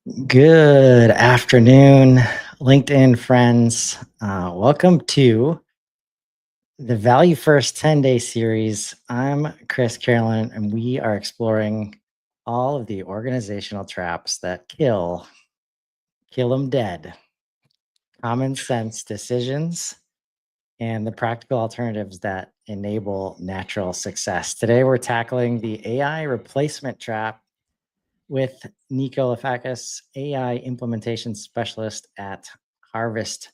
Good afternoon, LinkedIn friends. Welcome to the Value First 10-day series. I'm Chris Carolan, and we are exploring all of the organizational traps that kill them dead, common sense decisions, and the practical alternatives that enable natural success. Today, we're tackling the AI replacement trap with Nico Lafakis, AI implementation specialist at Harvest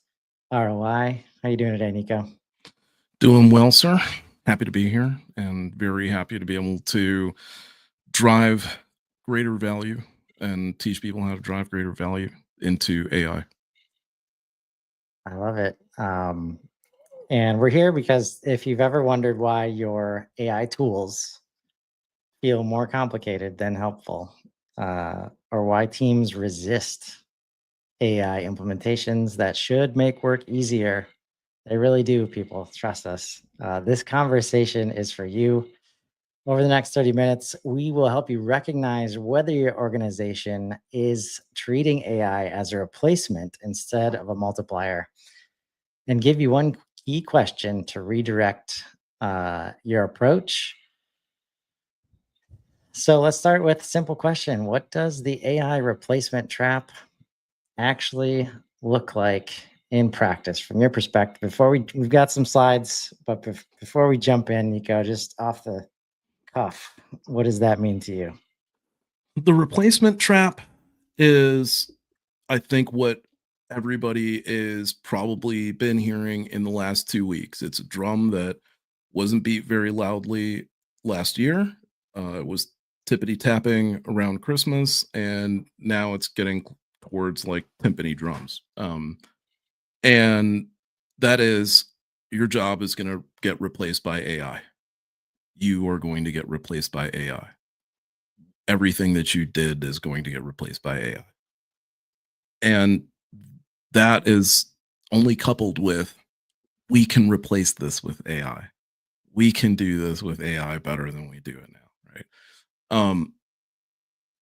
ROI. How you doing today, Nico? Doing well, sir. Happy to be here and very happy to be able to drive greater value and teach people how to drive greater value into AI. I love it. And we're here because if you've ever wondered why your AI tools feel more complicated than helpful, or why teams resist AI implementations that should make work easier, they really do, people. Trust us. This conversation is for you. Over the next 30 minutes, we will help you recognize whether your organization is treating AI as a replacement instead of a multiplier and give you one key question to redirect your approach. So let's start with a simple question. What does the AI replacement trap actually look like in practice from your perspective? We've got some slides, but before we jump in, Nico, just off the cuff, what does that mean to you? The replacement trap is, I think, what everybody is probably been hearing in the last 2 weeks. It's a drum that wasn't beat very loudly last year. It was tippity tapping around Christmas, and now it's getting towards like timpani drums. And that is your job is going to get replaced by AI. You are going to get replaced by AI. Everything that you did is going to get replaced by AI. And that is only coupled with we can replace this with AI. We can do this with AI better than we do it now, right? Um,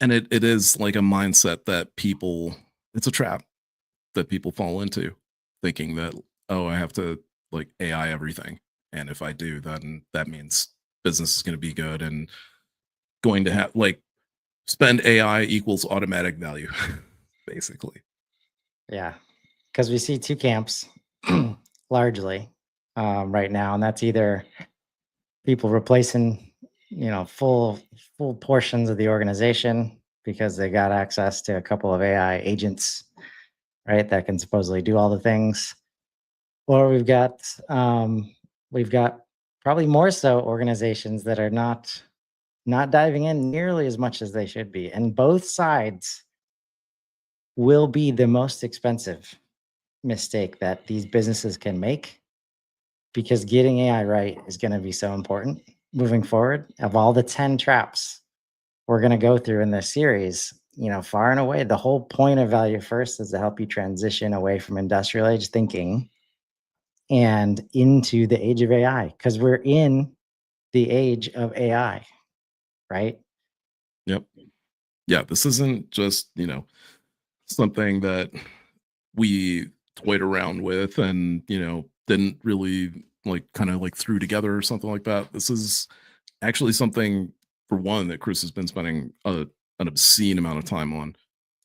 and it is like a mindset that people, it's a trap that people fall into, thinking that, oh, I have to like AI everything. And if I do, then that means business is going to be good and going to have like spend AI equals automatic value, basically. Yeah, because we see two camps largely right now, and that's either people replacing, full portions of the organization because they got access to a couple of AI agents, right, that can supposedly do all the things, or we've got probably more so organizations that are not diving in nearly as much as they should be, and both sides will be the most expensive mistake that these businesses can make because getting AI right is going to be so important moving forward. Of all the 10 traps we're going to go through in this series, far and away, the whole point of Value First is to help you transition away from industrial age thinking and into the age of AI because we're in the age of AI, right? Yep. Yeah. This isn't just, something that we toyed around with and, didn't really like kind of like threw together or something like that. This is actually something, for one, that Chris has been spending an obscene amount of time on.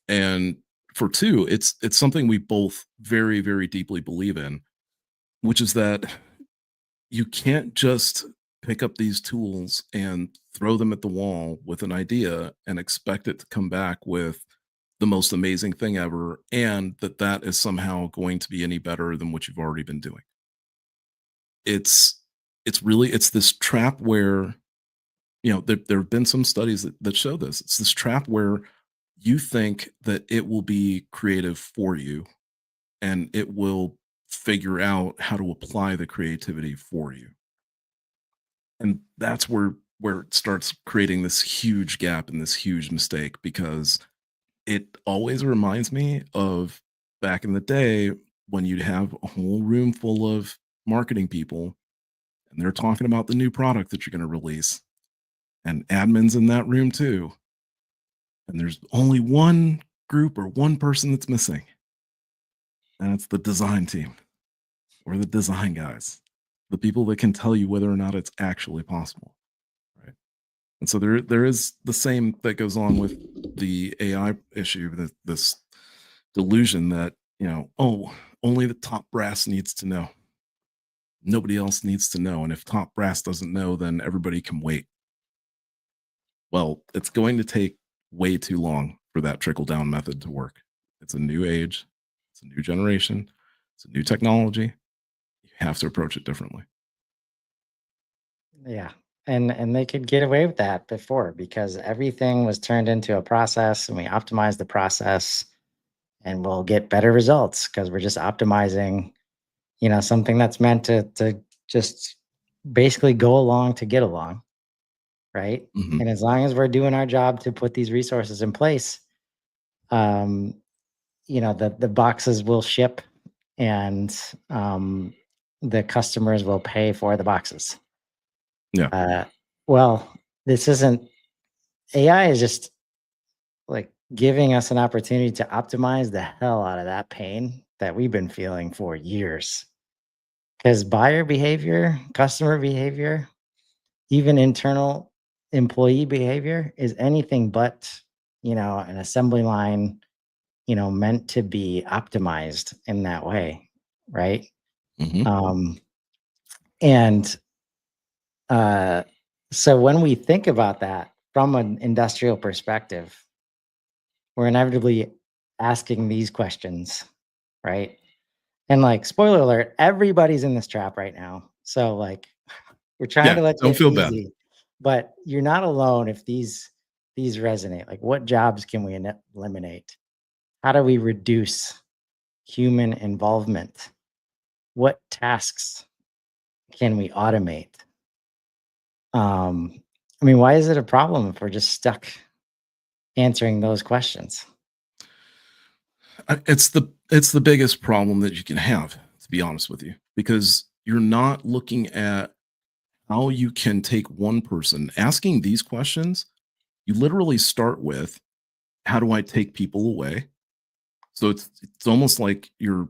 And for two, it's something we both very, very deeply believe in, which is that you can't just pick up these tools and throw them at the wall with an idea and expect it to come back with the most amazing thing ever and that is somehow going to be any better than what you've already been doing. It's this trap where there have been some studies that show this. It's this trap where you think that it will be creative for you and it will figure out how to apply the creativity for you. And that's where it starts creating this huge gap and this huge mistake because it always reminds me of back in the day when you'd have a whole room full of marketing people and they're talking about the new product that you're going to release and admins in that room too. And there's only one group or one person that's missing, and it's the design team or the design guys, the people that can tell you whether or not it's actually possible, right? And so there is the same that goes on with the AI issue, that this delusion that, oh, only the top brass needs to know. Nobody else needs to know. And if top brass doesn't know, then everybody can wait. Well, it's going to take way too long for that trickle down method to work. It's a new age, it's a new generation, it's a new technology. You have to approach it differently. Yeah. And they could get away with that before because everything was turned into a process and we optimized the process and we'll get better results because we're just optimizing, something that's meant to just basically go along to get along, right? Mhm. And as long as we're doing our job to put these resources in place, um, the boxes will ship and the customers will pay for the boxes. Yeah. Uh, well, this isn't AI is just like giving us an opportunity to optimize the hell out of that pain that we've been feeling for years. Because buyer behavior, customer behavior, even internal employee behavior is anything but, an assembly line, meant to be optimized in that way. Right. Mhm. Um, and uh, so when we think about that from an industrial perspective, we're inevitably asking these questions, right? And like, spoiler alert, everybody's in this trap right now. So like, we're trying Yeah, to let you don't in feel bad. easy, but you're not alone if these resonate. Like, what jobs can we eliminate? How do we reduce human involvement? What tasks can we automate? Um, I mean, why is it a problem if we're just stuck answering those questions? It's the biggest problem that you can have, to be honest with you, because you're not looking at how you can take one person asking these questions. You literally start with, how do I take people away? So it's almost like you're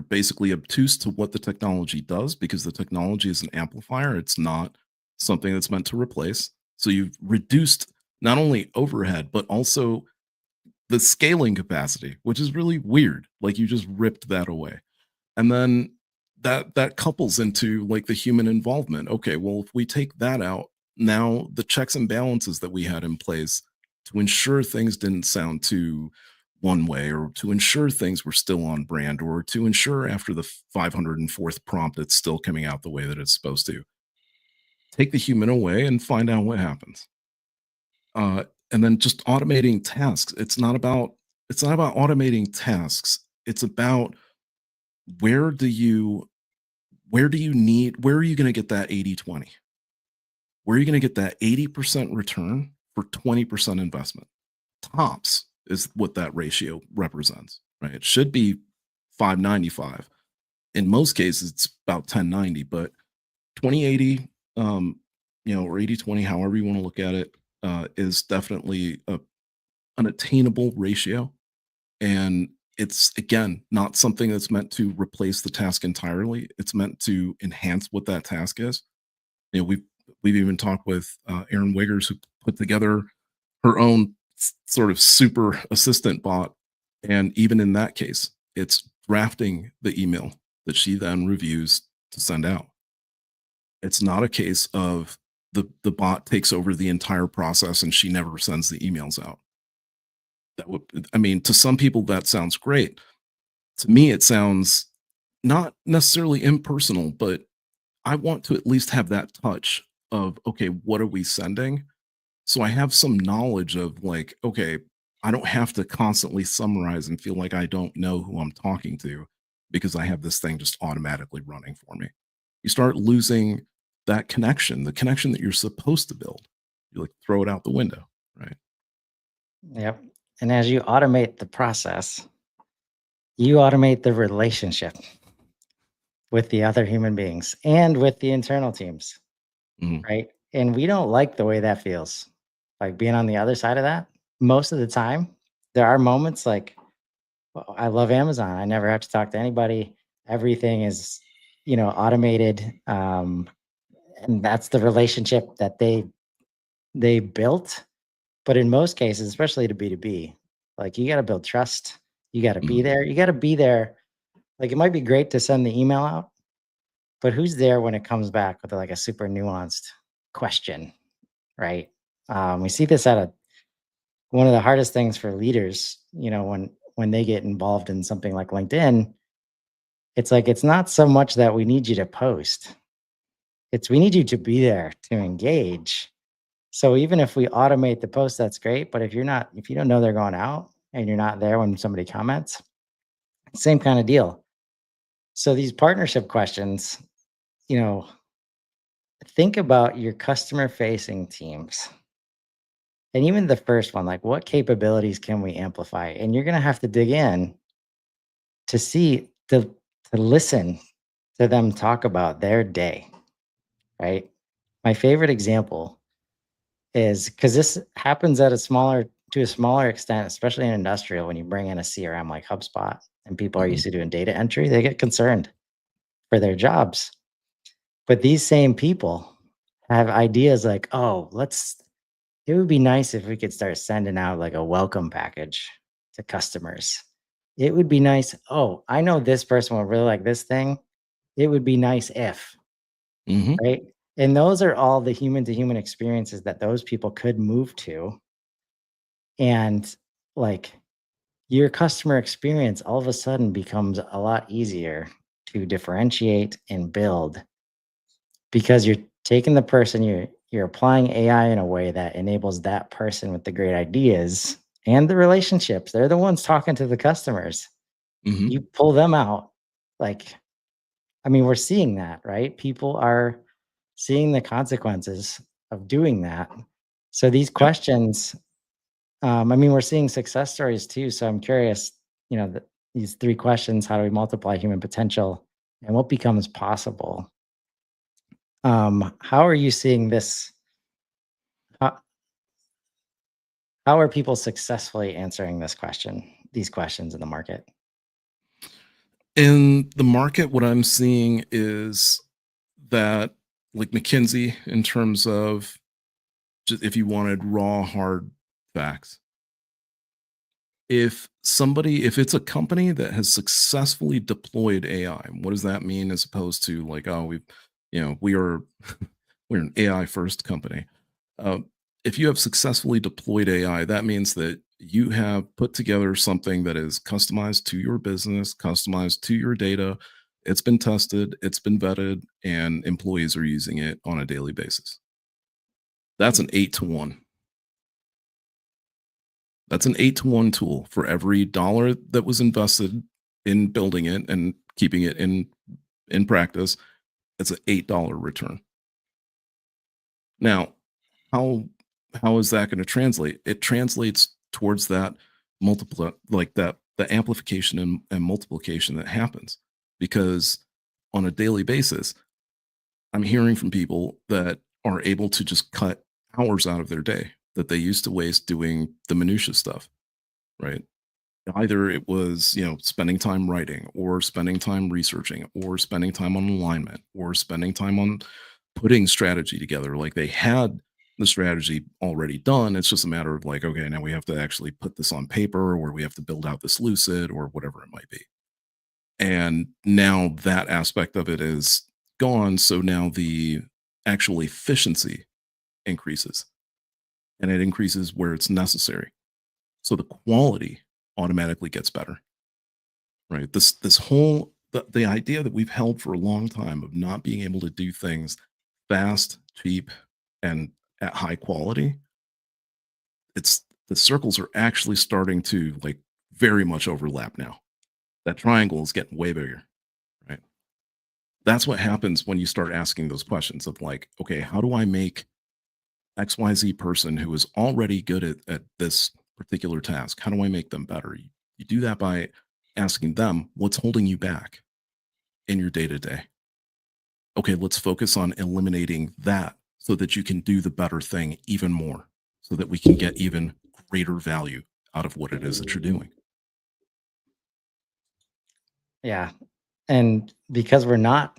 basically obtuse to what the technology does, because the technology is an amplifier. It's not something that's meant to replace. So you've reduced not only overhead but also the scaling capacity, which is really weird. Like, you just ripped that away. And then that couples into like the human involvement. Okay, well, if we take that out, now the checks and balances that we had in place to ensure things didn't sound too one way, or to ensure things were still on brand, or to ensure after the 504th prompt it's still coming out the way that it's supposed to. Take the human away and find out what happens. And then just automating tasks. It's not about automating tasks. It's about, where do you where are you going to get that 80/20? Where are you going to get that 80% return for 20% investment? Tops is what that ratio represents, right? It should be 595. In most cases, it's about 1090, but 2080, or 80/20, however you want to look at it, is definitely an attainable ratio. And it's, again, not something that's meant to replace the task entirely. It's meant to enhance what that task is. We've even talked with Erin Wiggers, who put together her own sort of super assistant bot, and even in that case, it's drafting the email that she then reviews to send out. It's not a case of the bot takes over the entire process and she never sends the emails out. That would, I mean, to some people that sounds great. To me, it sounds not necessarily impersonal, but I want to at least have that touch of, okay, what are we sending? So I have some knowledge of, like, okay, I don't have to constantly summarize and feel like I don't know who I'm talking to, because I have this thing just automatically running for me. You start losing that connection, the connection that you're supposed to build. You like throw it out the window, right? Yep. And as you automate the process, you automate the relationship with the other human beings and with the internal teams, Mhm. right? And we don't like the way that feels. Like being on the other side of that most of the time. there are moments like, well, I love Amazon. I never have to talk to anybody. Everything is, automated. And that's the relationship that they built. But in most cases, especially to B2B, like you got to build trust. You got to be Mhm. there. You got to be there. Like it might be great to send the email out, but who's there when it comes back with like a super nuanced question, right? We see this at one of the hardest things for leaders, when they get involved in something like LinkedIn. It's like it's not so much that we need you to post. It's we need you to be there to engage. So even if we automate the post, that's great. But if you don't know they're going out and you're not there when somebody comments, same kind of deal. So these partnership questions, you know, think about your customer facing teams. And even the first one, like what capabilities can we amplify? And you're gonna have to dig in to see to listen to them talk about their day, right? My favorite example is because this happens to a smaller extent, especially in industrial, when you bring in a CRM like HubSpot and people are used Mhm. to doing data entry, they get concerned for their jobs. But these same people have ideas like, oh, it would be nice if we could start sending out like a welcome package to customers. It would be nice. Oh, I know this person will really like this thing. It would be nice if, Mhm. right? And those are all the human to human experiences that those people could move to. And like your customer experience all of a sudden becomes a lot easier to differentiate and build because you're taking the person, you're applying AI in a way that enables that person with the great ideas and the relationships. They're the ones talking to the customers. Mhm. You pull them out. Like, I mean, we're seeing that, right? People are seeing the consequences of doing that. So these Yep. questions, I mean, we're seeing success stories too. So I'm curious, these three questions: how do we multiply human potential, and what becomes possible? How are you seeing this? How, how are people successfully answering these questions in the market? In the market, what I'm seeing is that, like McKinsey, in terms of just if you wanted raw, hard facts, if it's a company that has successfully deployed AI, what does that mean as opposed to like, oh, we are we're an AI first company. Uh, if you have successfully deployed AI, that means that you have put together something that is customized to your business, customized to your data. It's been tested, it's been vetted, and employees are using it on a daily basis. That's an 8 to 1. That's an 8 to 1 tool for every dollar that was invested in building it and keeping it in practice. It's an $8 return. Now, how how is that going to translate? It translates towards that multiple like that the amplification and multiplication that happens because on a daily basis, I'm hearing from people that are able to just cut hours out of their day that they used to waste doing the minutia stuff, right? Either it was, spending time writing or spending time researching or spending time on alignment or spending time on putting strategy together. Like they had the strategy already done. It's just a matter of like, okay, now we have to actually put this on paper or we have to build out this lucid or whatever it might be. And now that aspect of it is gone. So now the actual efficiency increases and it increases where it's necessary. So the quality automatically gets better. Right. This whole the idea that we've held for a long time of not being able to do things fast, cheap, and at high quality, it's the circles are actually starting to like very much overlap now. That triangle is getting way bigger, right? That's what happens when you start asking those questions of like, okay, how do I make XYZ person who is already good at this particular task? How do I make them better? You do that by asking them what's holding you back in your day to day. Okay, let's focus on eliminating that so that you can do the better thing even more, so that we can get even greater value out of what it is that you're doing. Yeah. And because we're not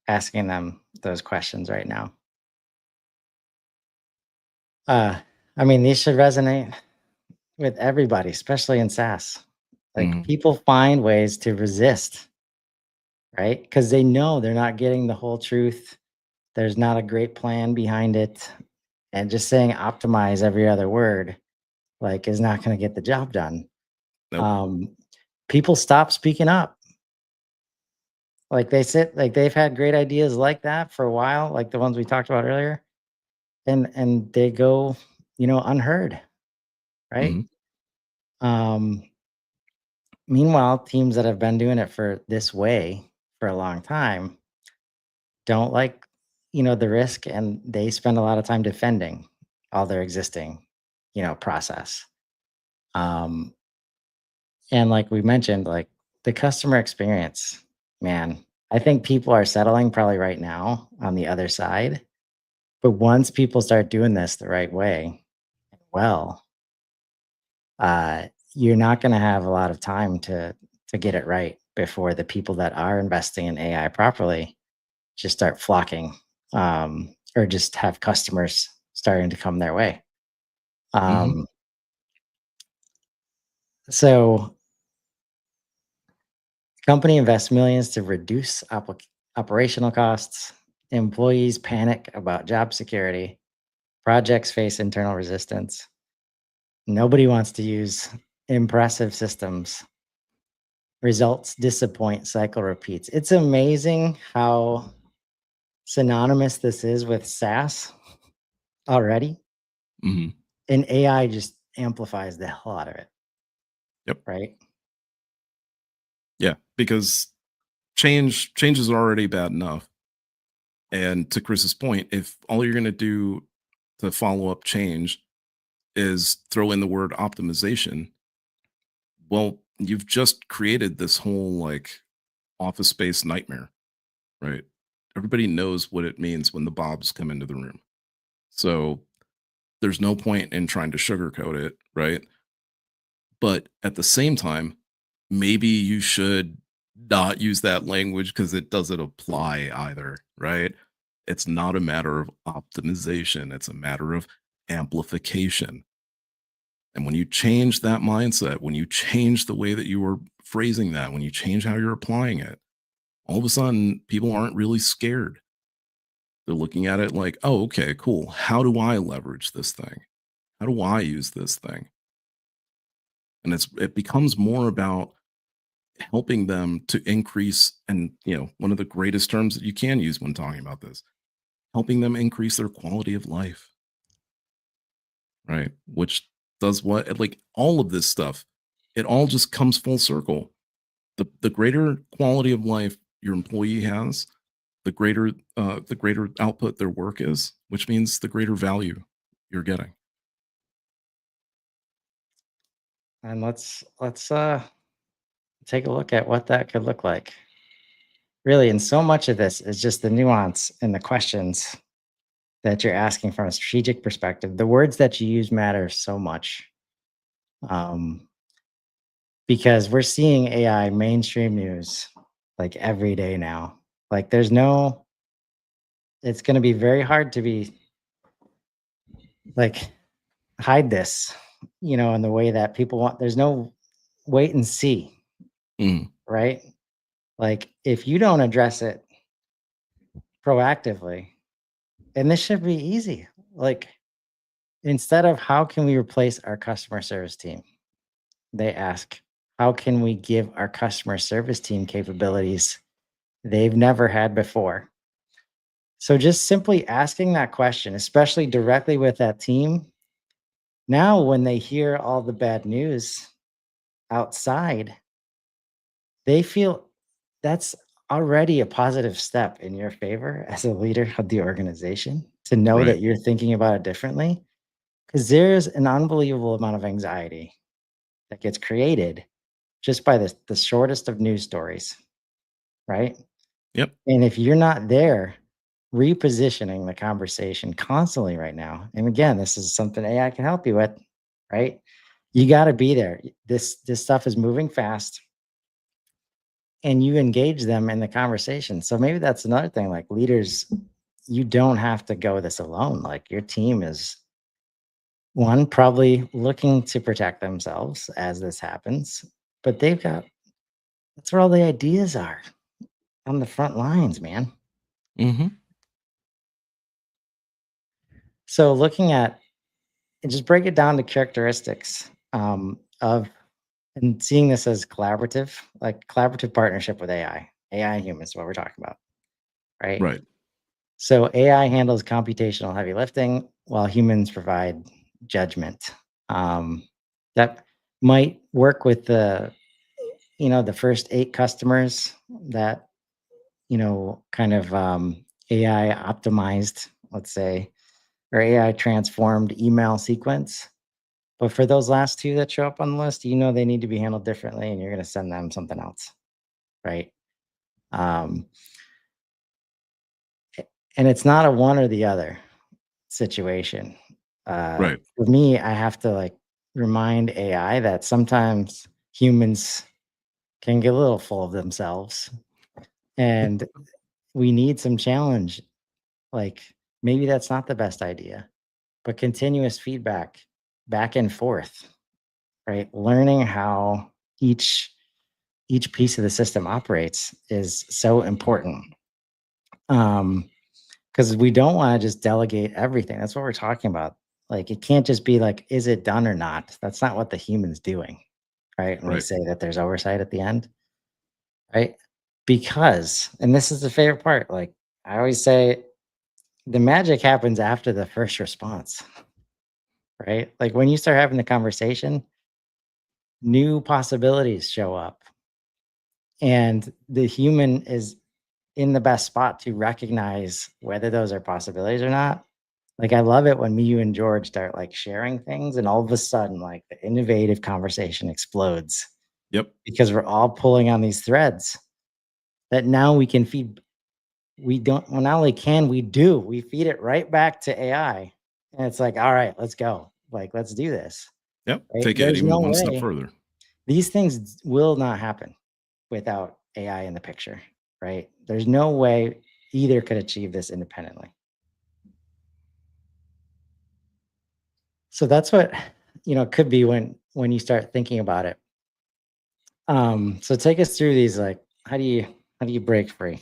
asking them those questions right now, uh, I mean, these should resonate with everybody, especially in SaaS. Like Mhm. people find ways to resist, right? Because they know they're not getting the whole truth. There's not a great plan behind it. And just saying optimize every other word, like, is not going to get the job done. Nope. Um, People stop speaking up. Like they sit, like they've had great ideas like that for a while, like the ones we talked about earlier, and they go, unheard, right? Mhm. Um, Meanwhile, teams that have been doing it for this way for a long time don't like, the risk, and they spend a lot of time defending all their existing, process. Um, and like we mentioned, like the customer experience, man, I think people are settling probably right now on the other side. But once people start doing this the right way, well, uh, you're not going to have a lot of time to get it right before the people that are investing in AI properly just start flocking, or just have customers starting to come their way. Mhm. Um, so company invests millions to reduce operational costs. Employees panic about job security. Projects face internal resistance. Nobody wants to use impressive systems. Results disappoint, cycle repeats. It's amazing how synonymous this is with SaaS already. Mhm. And AI just amplifies the hell out of it, Yep. right? Yeah, because change is already bad enough. And to Chris's point, if all you're going to do to follow up change is throw in the word optimization, well, you've just created this whole like office space nightmare, right? Everybody knows what it means when the Bobs come into the room. So there's no point in trying to sugarcoat it, right? But at the same time, maybe you should not use that language because it doesn't apply either, right? It's not a matter of optimization, it's a matter of amplification. And when you change that mindset, when you change the way that you are phrasing that, when you change how you're applying it, all of a sudden people aren't really scared. They're looking at it like, oh, okay, cool. How do I leverage this thing? How do I use this thing? And it becomes more about helping them to increase, and one of the greatest terms that you can use when talking about this, helping them increase their quality of life, right? Which does what, like all of this stuff, it all just comes full circle. The greater quality of life your employee has, the greater output their work is, which means the greater value you're getting. And let's take a look at what that could look like. Really, and so much of this is just the nuance in the questions that you're asking from a strategic perspective. The words that you use matter so much. Um, because we're seeing AI mainstream news like every day now. Like there's no, it's going to be very hard to be like hide this, in the way that people want. There's no wait and see, Mm, right? Like if you don't address it proactively, and this should be easy. Like instead of how can we replace our customer service team, they ask, how can we give our customer service team capabilities they've never had before? So just simply asking that question, especially directly with that team, now when they hear all the bad news outside, they feel that's already a positive step in your favor as a leader of the organization to know right. that you're thinking about it differently. Because there's an unbelievable amount of anxiety that gets created just by the shortest of news stories, right? Yep. And if you're not there repositioning the conversation constantly right now, and again, this is something AI can help you with, right? You got to be there. This stuff is moving fast, and you engage them in the conversation. So maybe that's another thing. Like leaders, you don't have to go this alone. Like your team is one probably looking to protect themselves as this happens, but that's where all the ideas are on the front lines, man. Hmm. So looking at and just break it down to characteristics of and seeing this as collaborative, like collaborative partnership with AI and humans, what we're talking about, right? Right. So AI handles computational heavy lifting while humans provide judgment. That might work with the first 8 customers that kind of AI optimized, let's say, or AI transformed email sequence. But for those last 2 that show up on the list, they need to be handled differently, and you're going to send them something else, right? Um, and it's not a one or the other situation. Right. For me, I have to like remind AI that sometimes humans can get a little full of themselves, and we need some challenge. Like maybe that's not the best idea, but continuous feedback back and forth, right? Learning how each piece of the system operates is so important. Because we don't want to just delegate everything. That's what we're talking about. Like it can't just be like, is it done or not? That's not what the human's doing, right? And we Right. say that there's oversight at the end, right? Because, and this is the favorite part, like I always say, the magic happens after the first response, right? Like when you start having the conversation, new possibilities show up, and the human is in the best spot to recognize whether those are possibilities or not. Like I love it when me, you, and George start like sharing things, and all of a sudden, like the innovative conversation explodes Yep. because we're all pulling on these threads that now we can feed. We don't, well, not only can we do, we feed it right back to AI. And it's like, all right, let's go. Like, let's do this. Yep. Right. Take it There's even no one step way further. these things will not happen without AI in the picture. Right. There's no way either could achieve this independently. So that's what could be when you start thinking about it. So take us through these, like how do you break free?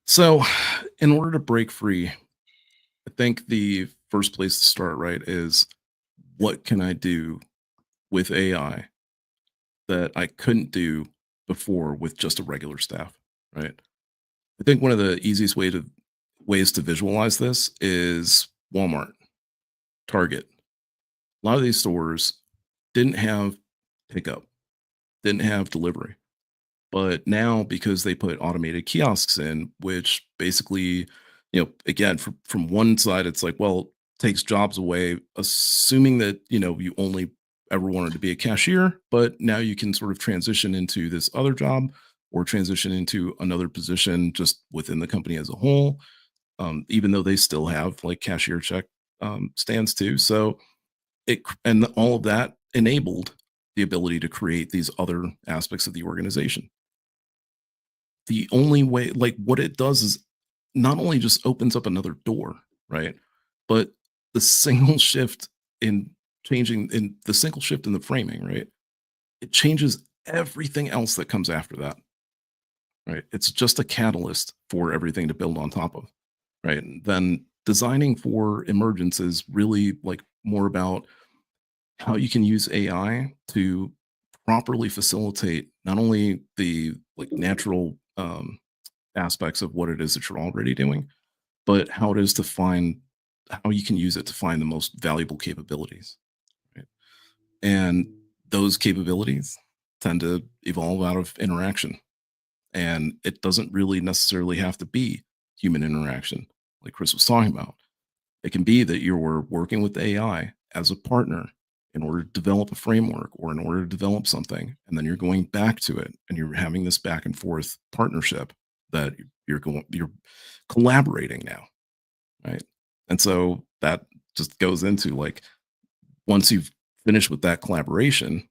So, in order to break free, I think the first place to start, right, is what can I do with AI that I couldn't do before with just a regular staff, right? I think one of the easiest ways to visualize this is Walmart, Target. A lot of these stores didn't have pickup, didn't have delivery. But now, because they put automated kiosks in, which basically, again, from one side, it's like, well, takes jobs away, assuming that, you only ever wanted to be a cashier, but now you can sort of transition into this other job or transition into another position just within the company as a whole, even though they still have like cashier check stands too. So and all of that enabled the ability to create these other aspects of the organization. The only way, like, what it does is not only just opens up another door, right? But the single shift in in the single shift in the framing, right? It changes everything else that comes after that, right? It's just a catalyst for everything to build on top of, right? And then designing for emergence is really like more about how you can use AI to properly facilitate not only the like natural aspects of what it is that you're already doing, but how it is to find how you can use it to find the most valuable capabilities. Right? And those capabilities tend to evolve out of interaction. And it doesn't really necessarily have to be human interaction, like Chris was talking about. It can be that you're working with AI as a partner in order to develop a framework or in order to develop something. And then you're going back to it and you're having this back and forth partnership that you're collaborating now. Right. And so that just goes into like once you've finish with that collaboration,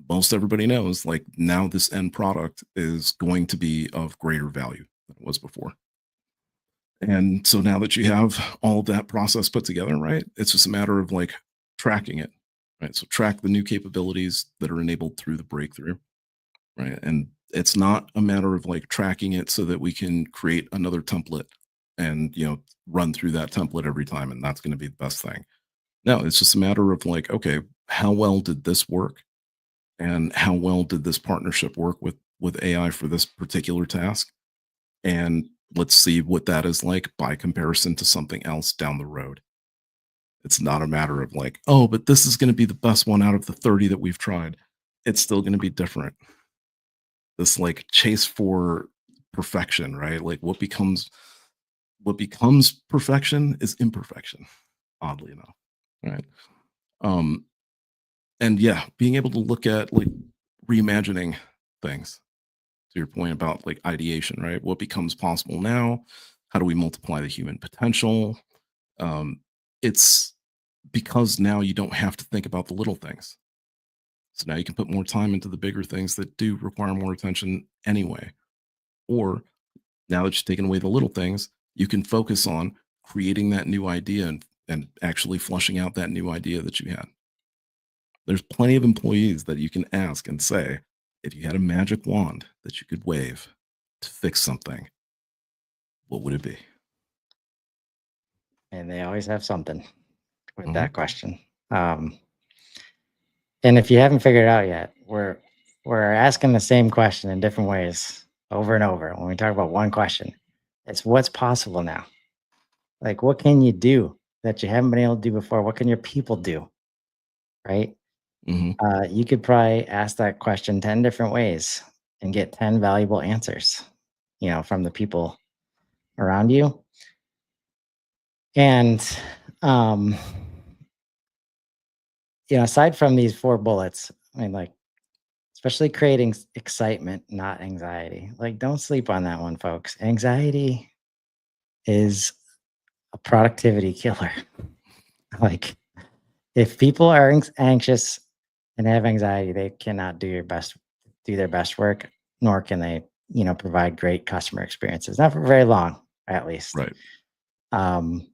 most everybody knows like now this end product is going to be of greater value than it was before. And so now that you have all of that process put together, right, it's just a matter of like tracking it, right? So track the new capabilities that are enabled through the breakthrough, right? And it's not a matter of like tracking it so that we can create another template and, run through that template every time. And that's going to be the best thing. No, it's just a matter of like, okay, how well did this work? And how well did this partnership work with AI for this particular task? And let's see what that is like by comparison to something else down the road. It's not a matter of like, oh, but this is going to be the best one out of the 30 that we've tried. It's still going to be different. This like chase for perfection, right? Like what becomes perfection is imperfection, oddly enough. Right. Um, and yeah, being able to look at like reimagining things to your point about like ideation, right? What becomes possible now? How do we multiply the human potential? Um, it's because now you don't have to think about the little things. So now you can put more time into the bigger things that do require more attention anyway. Or now that you've taken away the little things, you can focus on creating that new idea and actually flushing out that new idea that you had. There's plenty of employees that you can ask and say, if you had a magic wand that you could wave to fix something, what would it be? And they always have something with Mhm. that question. Um, and if you haven't figured it out yet, we're asking the same question in different ways over and over. When we talk about one question, it's what's possible now. Like, what can you do that you haven't been able to do before? What can your people do? Right? Mhm. You could probably ask that question 10 different ways and get 10 valuable answers, from the people around you. And, um, aside from these 4 bullets, I mean, like, especially creating excitement, not anxiety. Like, don't sleep on that one, folks. Anxiety is a productivity killer. Like, if people are anxious and have anxiety, they cannot do their best work, nor can they, provide great customer experiences. Not for very long, at least. Right. Um,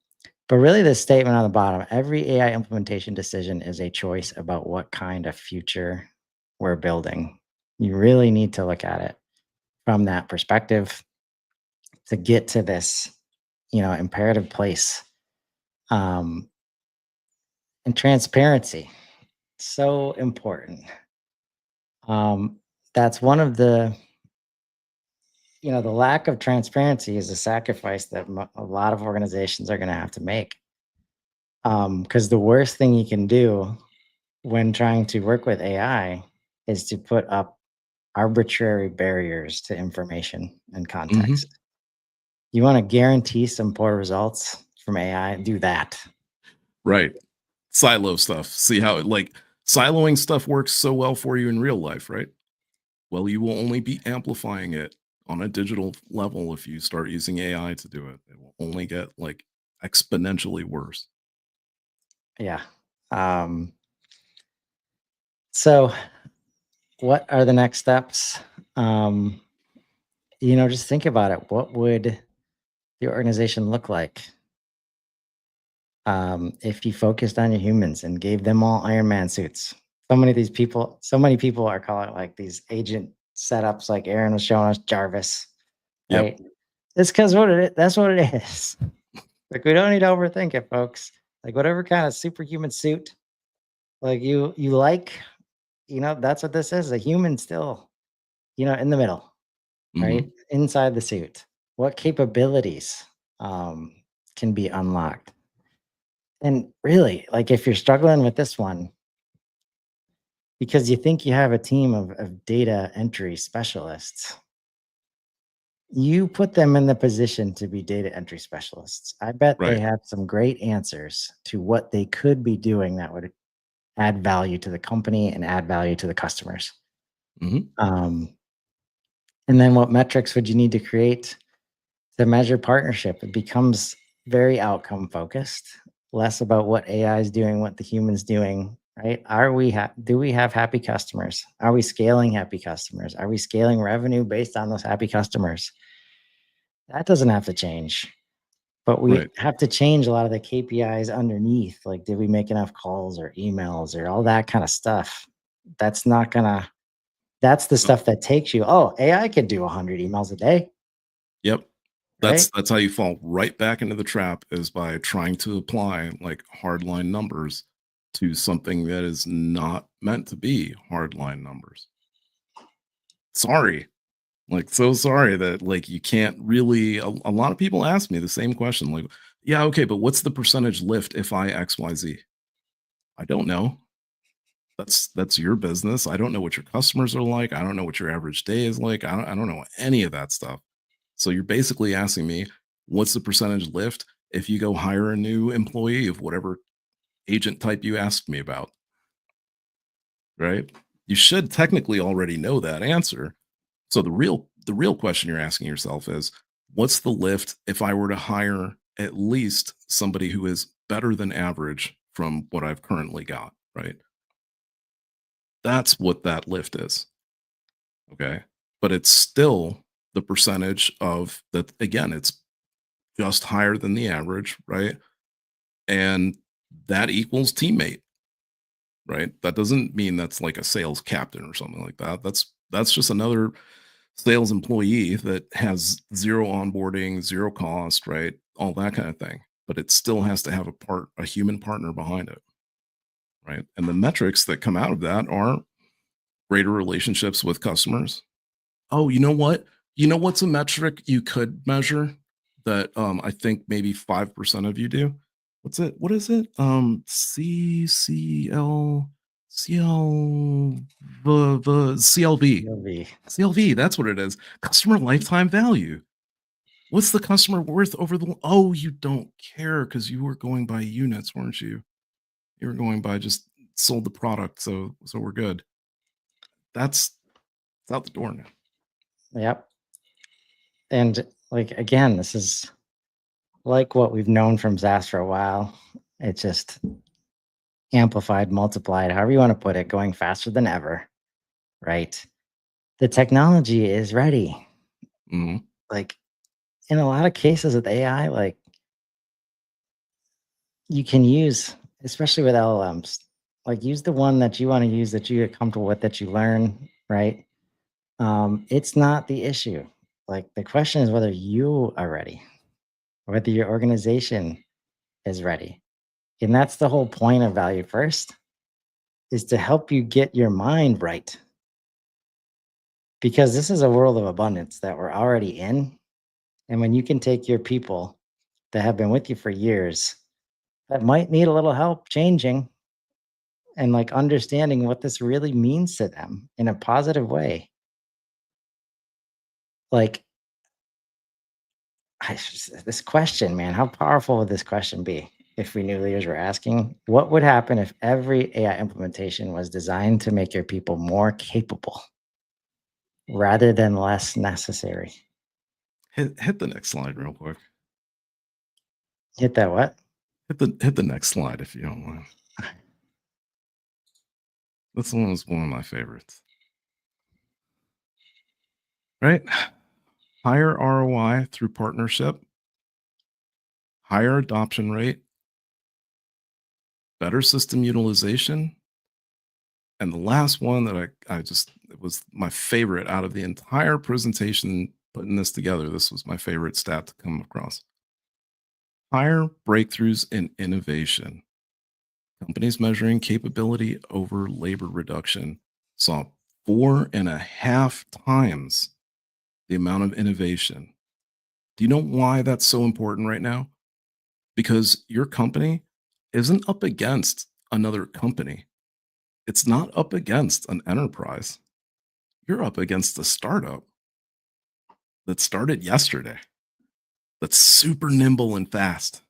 but really, this statement on the bottom: every AI implementation decision is a choice about what kind of future we're building. You really need to look at it from that perspective to get to this, imperative place. Um, and transparency, so important. Um, that's one of the lack of transparency is a sacrifice that a lot of organizations are going to have to make. Because the worst thing you can do when trying to work with AI is to put up arbitrary barriers to information and Mhm. context. You want to guarantee some poor results from AI, do that. Right. Silo stuff. See how like siloing stuff works so well for you in real life, right? Well, you will only be amplifying it on a digital level if you start using AI to do it. It will only get like exponentially worse. Yeah. Um, so what are the next steps? Um, just think about it. What would the organization look like if you focused on your humans and gave them all Iron Man suits? So many people are calling it like these agent setups, like Aaron was showing us Jarvis, Yep. right? It's because that's what it is. Like, we don't need to overthink it, folks. Like, whatever kind of superhuman suit, like you like, that's what this is. A human still, in the middle, right? Mhm. Inside the suit. What capabilities um, can be unlocked? And really, like, if you're struggling with this one because you think you have a team of data entry specialists, you put them in the position to be data entry specialists. I bet they Right. have some great answers to what they could be doing that would add value to the company and add value to the customers. Mhm. Um, and then what metrics would you need to create to measure partnership? It becomes very outcome focused, less about what AI is doing, what the human's doing, right? Do we have happy customers? Are we scaling happy customers? Are we scaling revenue based on those happy customers? That doesn't have to change, but we Right. have to change a lot of the KPIs underneath. Like, did we make enough calls or emails or all that kind of stuff? That's not gonna, that's the Uh, stuff that takes you, oh, AI could do 100 emails a day, Yep. right? That's how you fall right back into the trap, is by trying to apply like hardline numbers to something that is not meant to be hardline numbers. Sorry. Like, so sorry that like you can't really a lot of people ask me the same question. Like, yeah, okay, but what's the percentage lift if I XYZ? I don't know. That's your business. I don't know what your customers are like. I don't know what your average day is like. I don't know any of that stuff. So you're basically asking me, what's the percentage lift if you go hire a new employee of whatever agent type you asked me about, right? You should technically already know that answer. So the real question you're asking yourself is, what's the lift if I were to hire at least somebody who is better than average from what I've currently got, right? That's what that lift is. Okay. But it's still the percentage of that. Again, it's just higher than the average, right? And that equals teammate, right? That doesn't mean that's like a sales captain or something like that. That's just another sales employee that has zero onboarding, zero cost, right? All that kind of thing. But it still has to have a human partner behind it, right? And the metrics that come out of that are greater relationships with customers. Oh, you know what? You know what's a metric you could measure that I think maybe 5% of you do? What's it? What is it? CLV. You'll be, CLV, that's what it is. Customer lifetime value. What's the customer worth over the oh, you don't care because you were going by units, weren't you? You were going by just sold the product, so we're good. That's it's out the door now. yep. And like, again, this is like what we've known from ZAS for a while. It's just amplified, multiplied, however you want to put it, going faster than ever, right? The technology is ready. Mhm. Like, in a lot of cases with AI, like, you can use, especially with LLMs, like, use the one that you want to use, that you get comfortable with, that you learn, right? It's not the issue. Like, the question is whether you are ready, whether your organization is ready. And that's the whole point of Value First, is to help you get your mind right. Because this is a world of abundance that we're already in. And when you can take your people that have been with you for years, that might need a little help changing and like understanding what this really means to them in a positive way. Like, this question, man, how powerful would this question be if we new leaders were asking, what would happen if every AI implementation was designed to make your people more capable rather than less necessary? Hit the next slide real quick. Hit that what? Hit the next slide if you don't mind. This one was one of my favorites. Right? Higher ROI through partnership, higher adoption rate, better system utilization, and the last one that I just it was my favorite out of the entire presentation putting this together. This was my favorite stat to come across. Higher breakthroughs in innovation. Companies measuring capability over labor reduction saw 4.5 times the amount of innovation. Do you know why that's so important right now? Because your company isn't up against another company. It's not up against an enterprise. You're up against a startup that started yesterday, that's super nimble and fast,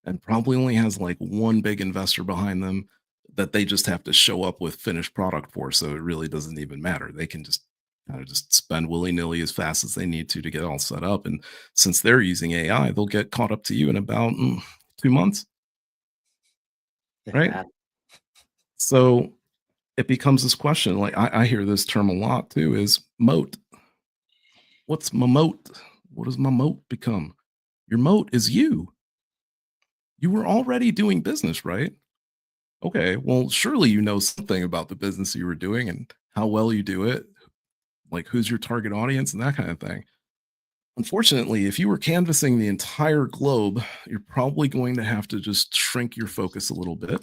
and probably only has like one big investor behind them that they just have to show up with finished product for. So it really doesn't even matter. They can just kind of just spend willy nilly as fast as they need to get all set up. And since they're using AI, they'll get caught up to you in about 2 months, If right? that, So it becomes this question. Like I hear this term a lot too, is moat. What's my moat? What does my moat become? Your moat is you. You were already doing business, right? Okay, well, surely you know something about the business you were doing and how well you do it, like who's your target audience and that kind of thing. Unfortunately, if you were canvassing the entire globe, you're probably going to have to just shrink your focus a little bit.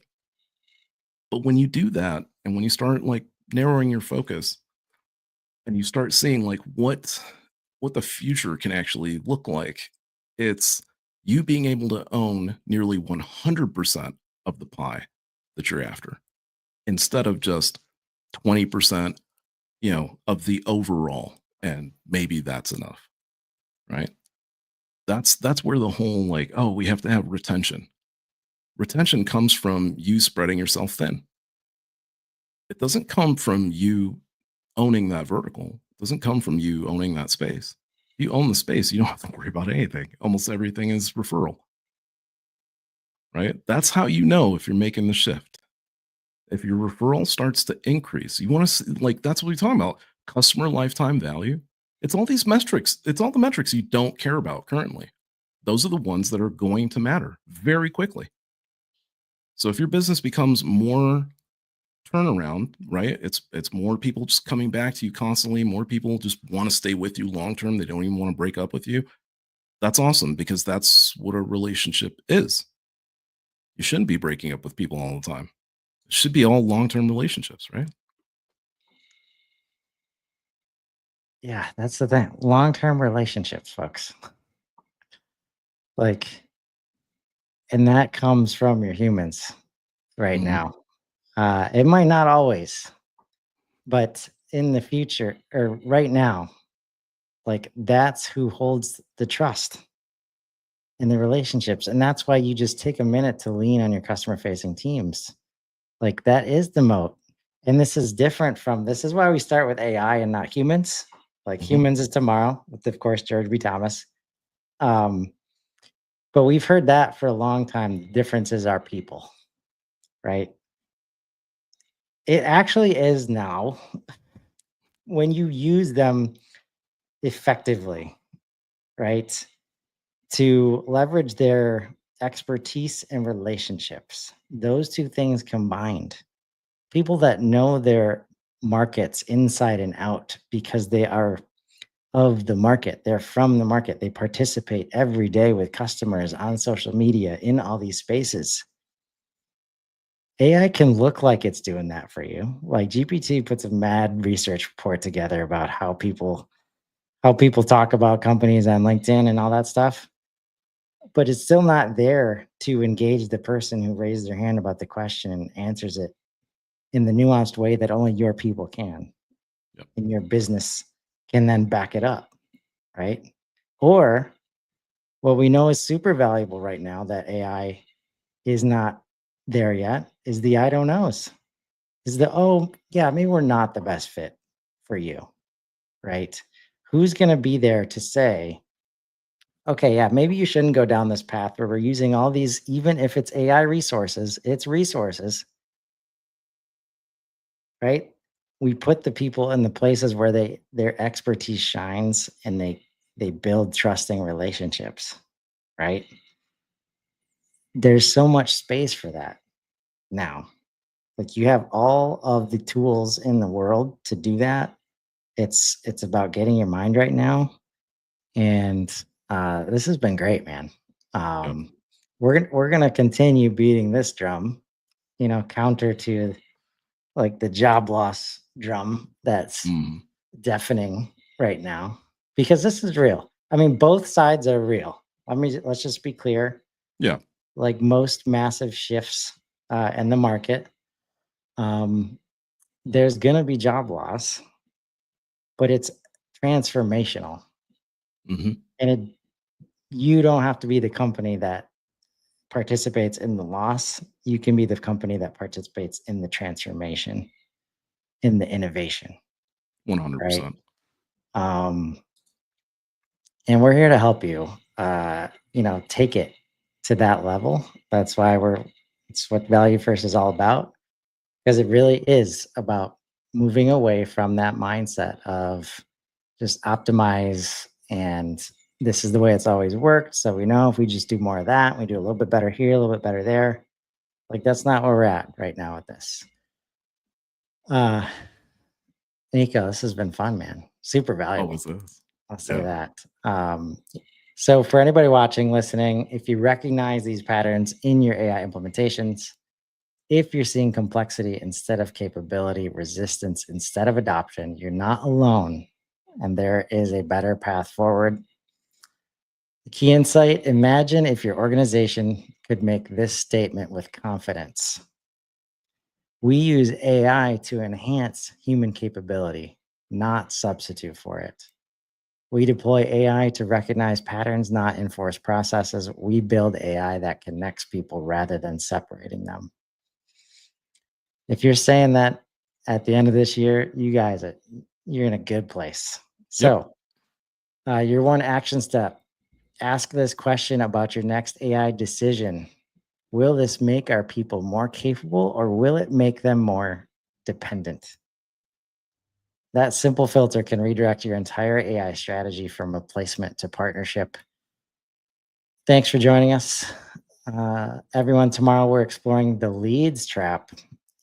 But when you do that, and when you start like narrowing your focus and you start seeing like what the future can actually look like, it's you being able to own nearly 100% of the pie that you're after instead of just 20%, of the overall, and maybe that's enough, right? That's where the whole like, oh, we have to have retention. Retention comes from you spreading yourself thin. It doesn't come from you owning that vertical. It doesn't come from you owning that space. You own the space, you don't have to worry about anything. Almost everything is referral, right? That's how you know if you're making the shift. If your referral starts to increase, you want to like that's what we're talking about. Customer lifetime value. It's all these metrics. It's all the metrics you don't care about currently. Those are the ones that are going to matter very quickly. So if your business becomes more turnaround, right? It's more people just coming back to you constantly, more people just want to stay with you long term. They don't even want to break up with you. That's awesome because that's what a relationship is. You shouldn't be breaking up with people all the time. It should be all long-term relationships, right? Yeah, that's the thing. Long-term relationships, folks. Like, and that comes from your humans right Mhm. now. It might not always, but in the future or right now, like that's who holds the trust in the relationships. And that's why you just take a minute to lean on your customer facing teams. Like that is the moat. And this is different from this is why we start with AI and not humans. Like Mhm. humans is tomorrow, with of course George B. Thomas. Um, but we've heard that for a long time. The difference is our people, right? It actually is now when you use them effectively, right? To leverage their expertise and relationships. Those two things combined. People that know their markets inside and out because they are of the market. They're from the market. They participate every day with customers on social media in all these spaces. AI can look like it's doing that for you. Like GPT puts a mad research report together about how people talk about companies on LinkedIn and all that stuff, but it's still not there to engage the person who raised their hand about the question and answers it in the nuanced way that only your people can Yep. and your business can then back it up, right? Or what we know is super valuable right now that AI is not there yet is the I don't knows. Is the, oh, yeah, maybe we're not the best fit for you, right? Who's going to be there to say, okay, yeah, maybe you shouldn't go down this path where we're using all these, even if it's AI resources, it's resources, right? We put the people in the places where their expertise shines and they build trusting relationships, right? There's so much space for that now. Like you have all of the tools in the world to do that. It's about getting your mind right now. And this has been great, man. Yep. Um, we're gonna continue beating this drum, counter to like the job loss drum that's Mhm. deafening right now because this is real. I mean, both sides are real. Let's just be clear. Yeah. Like most massive shifts in the market, um, there's gonna be job loss, but it's transformational, Mhm. and you don't have to be the company that participates in the loss. You can be the company that participates in the transformation, in the innovation, right? 100%. Um, and we're here to help you take it to that level. That's why it's what value first is all about. because it really is about moving away from that mindset of just optimize and this is the way it's always worked. So we know if we just do more of that, we do a little bit better here, a little bit better there. Like that's not where we're at right now with this. Nico, this has been fun, man. Super valuable. Always is. I'll say that. So for anybody watching, listening, if you recognize these patterns in your AI implementations, if you're seeing complexity instead of capability, resistance instead of adoption, you're not alone. And there is a better path forward. The key insight, imagine if your organization could make this statement with confidence. We use AI to enhance human capability, not substitute for it. We deploy AI to recognize patterns, not enforce processes. We build AI that connects people rather than separating them. If you're saying that at the end of this year, you guys, you're in a good place. So, your one action step, ask this question about your next AI decision. Will this make our people more capable or will it make them more dependent? That simple filter can redirect your entire AI strategy from replacement to partnership. Thanks for joining us. Everyone, tomorrow we're exploring the leads trap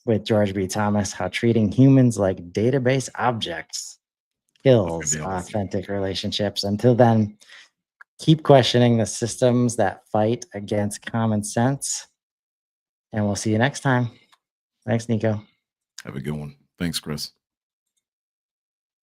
with George B. Thomas, how treating humans like database objects kills authentic relationships. Until then, keep questioning the systems that fight against common sense. And we'll see you next time. Thanks, Nico. Have a good one. Thanks, Chris.